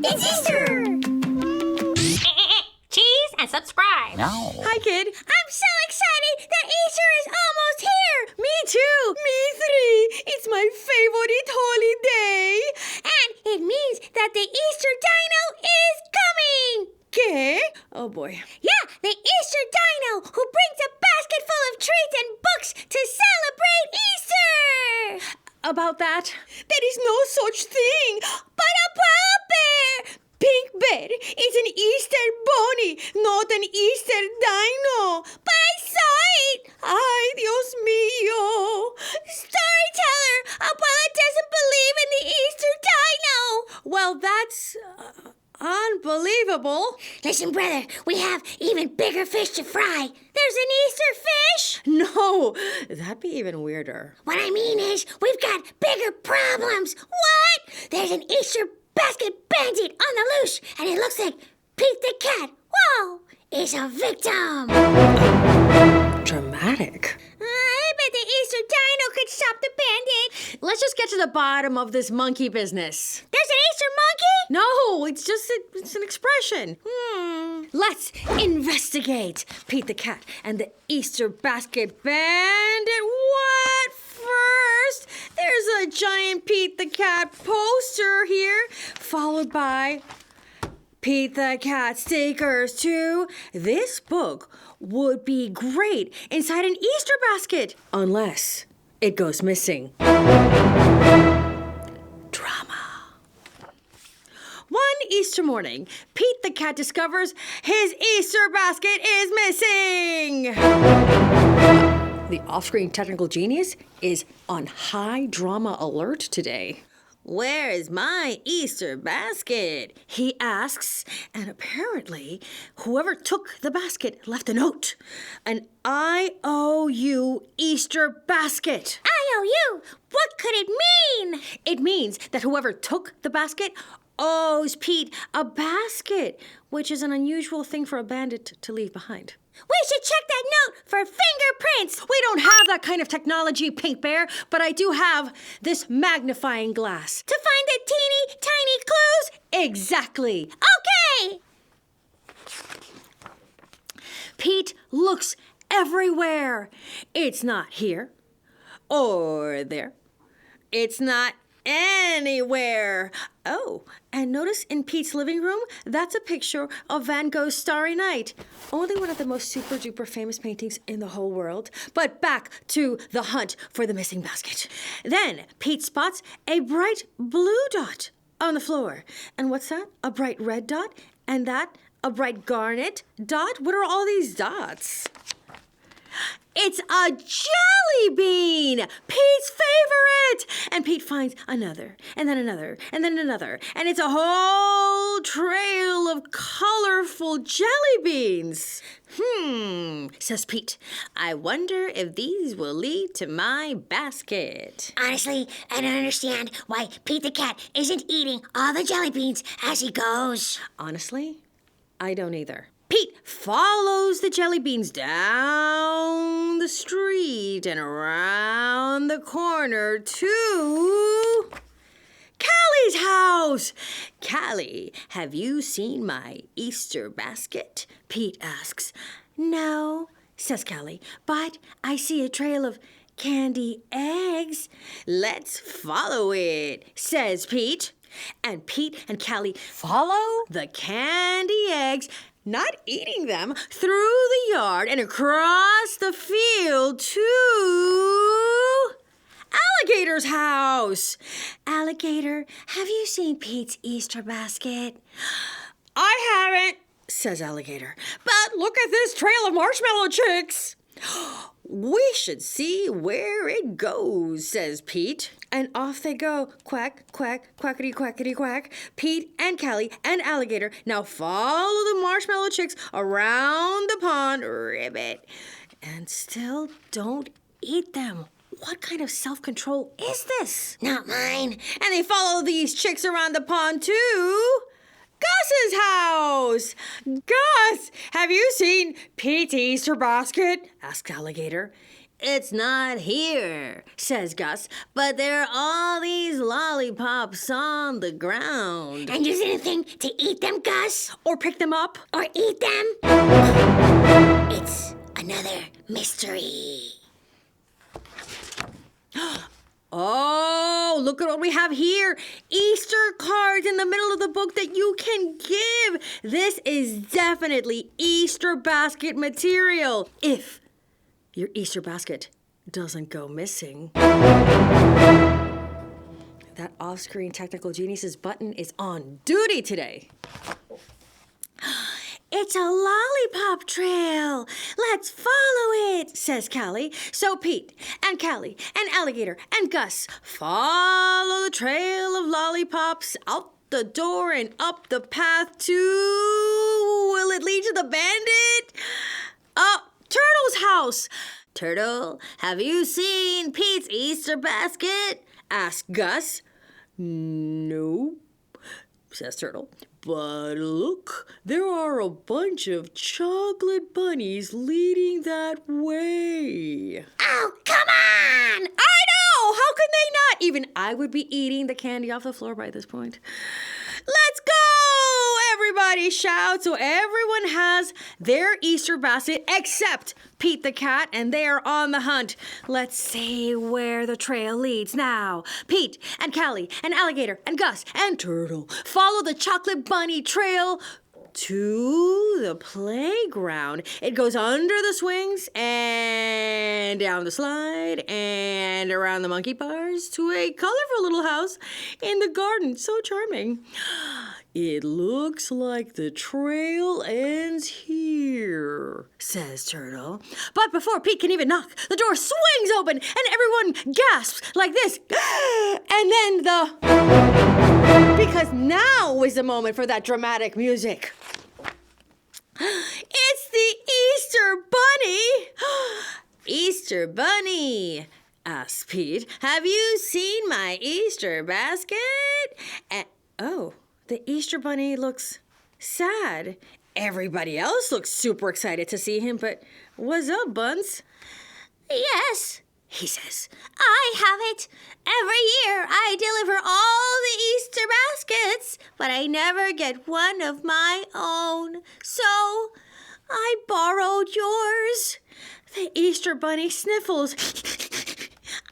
It's Easter! Cheese and subscribe. No. Hi, kid. I'm so excited that Easter is almost here! Me too. Me three. It's my favorite holiday. And it means that the Easter Dino is coming! ¿Qué? Oh, boy. Yeah, the Easter Dino who brings a basket full of treats and books to celebrate Easter! About that, there is no such thing But a puppet! Pink Bear is an Easter bunny, not an Easter dino. But I saw it! Ay, Dios mío. Storyteller, Abuela doesn't believe in the Easter Dino! Well, that's unbelievable. Listen, brother, we have even bigger fish to fry. There's an Easter fish! No, that'd be even weirder. What I mean is, we've got bigger problems. What? There's an Easter Basket Bandit on the loose, and it looks like Pete the cat, whoa, is a victim. Dramatic. I bet the Easter Dino could stop the bandit. Let's just get to the bottom of this monkey business. There's an Easter monkey? No, it's an expression. Let's investigate Pete the cat and the Easter Basket Bandit. What? First, there's a giant Pete the cat poster here, followed by Pete the cat stickers too. This book would be great inside an Easter basket, unless it goes missing. Drama. One Easter morning, Pete the cat discovers his Easter basket is missing. The off-screen technical genius is on high drama alert today. Where is my Easter basket? He asks, and apparently, whoever took the basket left a note. An IOU Easter basket. IOU? What could it mean? It means that whoever took the basket owes Pete a basket, which is an unusual thing for a bandit to leave behind. We should check that note for fingerprints. We don't have that kind of technology, Pink Bear, but I do have this magnifying glass. To find the teeny tiny clues? Exactly. Okay. Pete looks everywhere. It's not here or there. It's not anywhere. Oh, and notice in Pete's living room, that's a picture of Van Gogh's Starry Night. Only one of the most super-duper famous paintings in the whole world. But back to the hunt for the missing basket. Then Pete spots a bright blue dot on the floor. And what's that? A bright red dot? And that? A bright garnet dot? What are all these dots? It's a jelly bean! Pete's favorite! And Pete finds another, and then another, and then another. And it's a whole trail of colorful jelly beans. Says Pete. I wonder if these will lead to my basket. Honestly, I don't understand why Pete the cat isn't eating all the jelly beans as he goes. Honestly, I don't either. Pete follows the jelly beans down the street and around the corner to Callie's house. Callie, have you seen my Easter basket? Pete asks. No, says Callie, but I see a trail of candy eggs. Let's follow it, says Pete. And Pete and Callie follow the candy eggs, not eating them, through the yard and across the field to Alligator's house. Alligator, have you seen Pete's Easter basket? I haven't, says Alligator. But look at this trail of Marshmallow Chicks. We should see where it goes, says Pete. And off they go. Quack, quack, quackity, quackity, quack. Pete and Callie and Alligator now follow the Marshmallow Chicks around the pond, ribbit, and still don't eat them. What kind of self-control is this? Not mine. And they follow these chicks around the pond to Gus's house. Gus, have you seen Pete's Easter basket? Asked Alligator. It's not here, says Gus, but there are all these lollipops on the ground. And there's anything to eat them, Gus? Or pick them up? Or eat them? It's another mystery. Oh, look at what we have here. Easter cards in the middle of the book that you can give. This is definitely Easter basket material. If your Easter basket doesn't go missing. That off-screen technical genius's button is on duty today. It's a lollipop trail. Let's follow it, says Callie. So Pete and Callie and Alligator and Gus follow the trail of lollipops out the door and up the path to... Will it lead to the bandit? Turtle's house. Turtle, have you seen Pete's Easter basket? Asked Gus. No, says Turtle. But look, there are a bunch of chocolate bunnies leading that way. Oh, come on! I know! How could they not? Even I would be eating the candy off the floor by this point. Let's go! Everybody shouts. So everyone has their Easter basket except Pete the cat, and they are on the hunt. Let's see where the trail leads now. Pete and Callie and Alligator and Gus and Turtle follow the chocolate bunny trail to the playground. It goes under the swings and down the slide and around the monkey bars to a colorful little house in the garden. So charming. It looks like the trail ends here, says Turtle. But before Pete can even knock, the door swings open and everyone gasps like this. And then because now is the moment for that dramatic music. It's the Easter Bunny! Easter Bunny, asked Pete. Have you seen my Easter basket? The Easter Bunny looks sad. Everybody else looks super excited to see him, but what's up, Buns? Yes, he says. I have it. Every year I deliver all the Easter baskets, but I never get one of my own. So I borrowed yours. The Easter Bunny sniffles.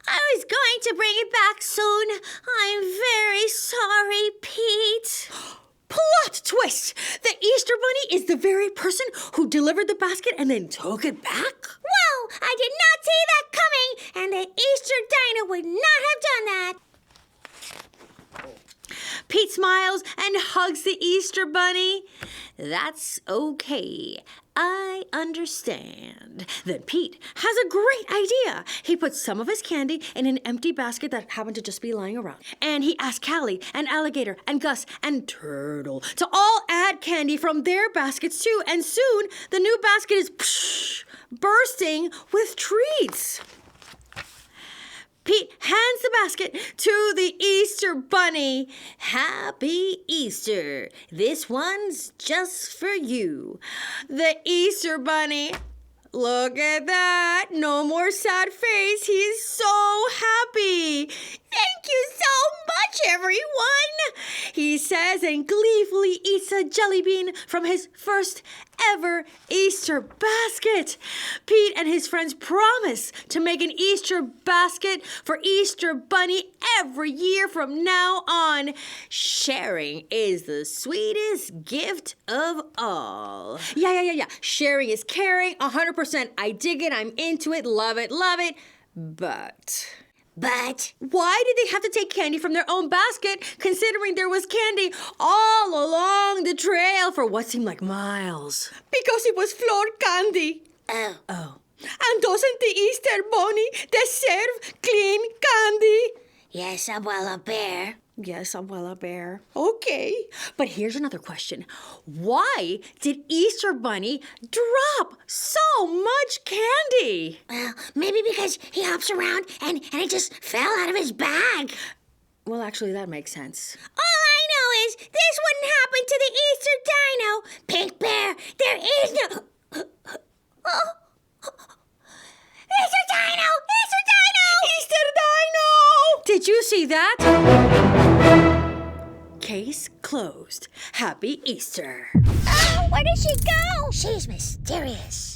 I was going to bring it back soon. I'm very sorry, Pete. Plot twist! The Easter Bunny is the very person who delivered the basket and then took it back? Well, I did not see that coming, and the Easter dino would not have done that. Pete smiles and hugs the Easter Bunny. That's okay. I understand. Then Pete has a great idea. He puts some of his candy in an empty basket that happened to just be lying around. And he asks Callie and Alligator and Gus and Turtle to all add candy from their baskets too. And soon the new basket is bursting with treats. Pete hands the basket to the Easter Bunny. Happy Easter. This one's just for you. The Easter Bunny. Look at that. No more sad face. He's so happy. Thank you so much, everyone, he says and gleefully eats a jelly bean from his first ever Easter basket. Pete and his friends promise to make an Easter basket for Easter Bunny every year from now on. Sharing is the sweetest gift of all. Yeah. Sharing is caring, 100%. I dig it, I'm into it, love it. But why did they have to take candy from their own basket, considering there was candy all along the trail for what seemed like miles? Because it was floor candy. Oh. And doesn't the Easter Bunny deserve clean candy? Yes, Abuela Bear. Yes, Abuela Bear. Okay. But here's another question. Why did Easter Bunny drop so much candy? Well, maybe because he hops around and it just fell out of his bag. Well, actually, that makes sense. All I know is this wouldn't happen to the Easter dino. Pink Bear, there is no... Easter Dino! Easter Dino! Easter Dino! Did you see that? Case closed. Happy Easter. Oh, where did she go? She's mysterious.